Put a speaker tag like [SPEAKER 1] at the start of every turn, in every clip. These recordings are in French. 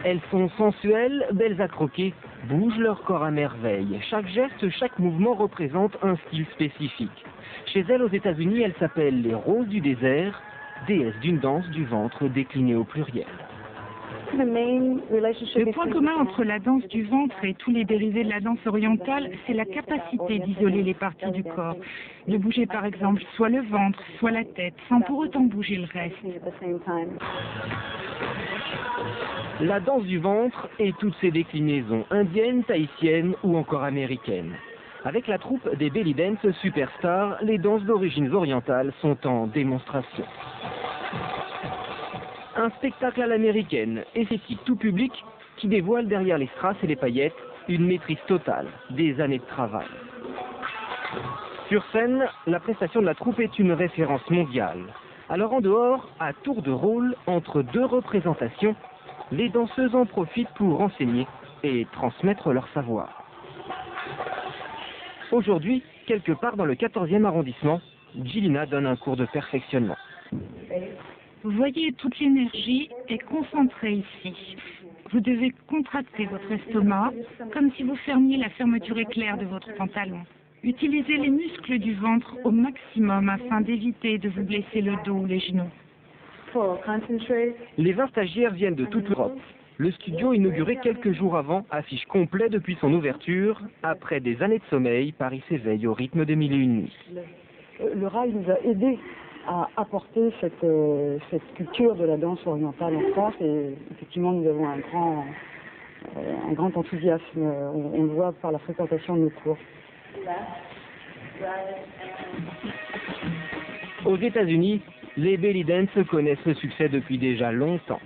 [SPEAKER 1] Elles sont sensuelles, belles à croquer, bougent leur corps à merveille. Chaque geste, chaque mouvement représente un style spécifique. Chez elles, aux États-Unis, elles s'appellent les roses du désert, déesses d'une danse du ventre déclinée au pluriel.
[SPEAKER 2] Le point commun entre la danse du ventre et tous les dérivés de la danse orientale, c'est la capacité d'isoler les parties du corps. De bouger par exemple soit le ventre, soit la tête, sans pour autant bouger le reste.
[SPEAKER 1] La danse du ventre et toutes ses déclinaisons, indiennes, tahitiennes ou encore américaines. Avec la troupe des Belly Dance Superstars, les danses d'origine orientale sont en démonstration. Un spectacle à l'américaine, esthétique tout public, qui dévoile derrière les strass et les paillettes une maîtrise totale des années de travail. Sur scène, la prestation de la troupe est une référence mondiale. Alors en dehors, à tour de rôle, entre deux représentations, les danseuses en profitent pour enseigner et transmettre leur savoir. Aujourd'hui, quelque part dans le 14e arrondissement, Gilina donne un cours de perfectionnement.
[SPEAKER 2] Vous voyez, toute l'énergie est concentrée ici. Vous devez contracter votre estomac comme si vous fermiez la fermeture éclair de votre pantalon. Utilisez les muscles du ventre au maximum afin d'éviter de vous blesser le dos ou les genoux.
[SPEAKER 1] Les 20 stagiaires viennent de toute l'Europe. Le studio, inauguré quelques jours avant, affiche complet depuis son ouverture. Après des années de sommeil, Paris s'éveille au rythme de 1001 nuits.
[SPEAKER 3] Le rail nous a aidés à apporter cette culture de la danse orientale en France, et effectivement nous avons un grand enthousiasme, on le voit par la fréquentation de nos cours.
[SPEAKER 1] Aux États-Unis, les belly dance connaissent le succès depuis déjà longtemps.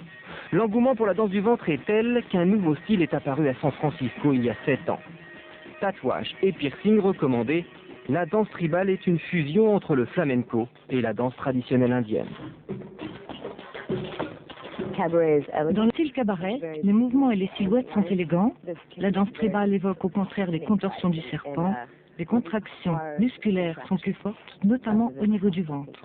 [SPEAKER 1] L'engouement pour la danse du ventre est tel qu'un nouveau style est apparu à San Francisco il y a 7 ans. Tatouage et piercing recommandés, la danse tribale est une fusion entre le flamenco et la danse traditionnelle indienne.
[SPEAKER 2] Dans le style cabaret, les mouvements et les silhouettes sont élégants. La danse tribale évoque au contraire les contorsions du serpent. Les contractions musculaires sont plus fortes, notamment au niveau du ventre.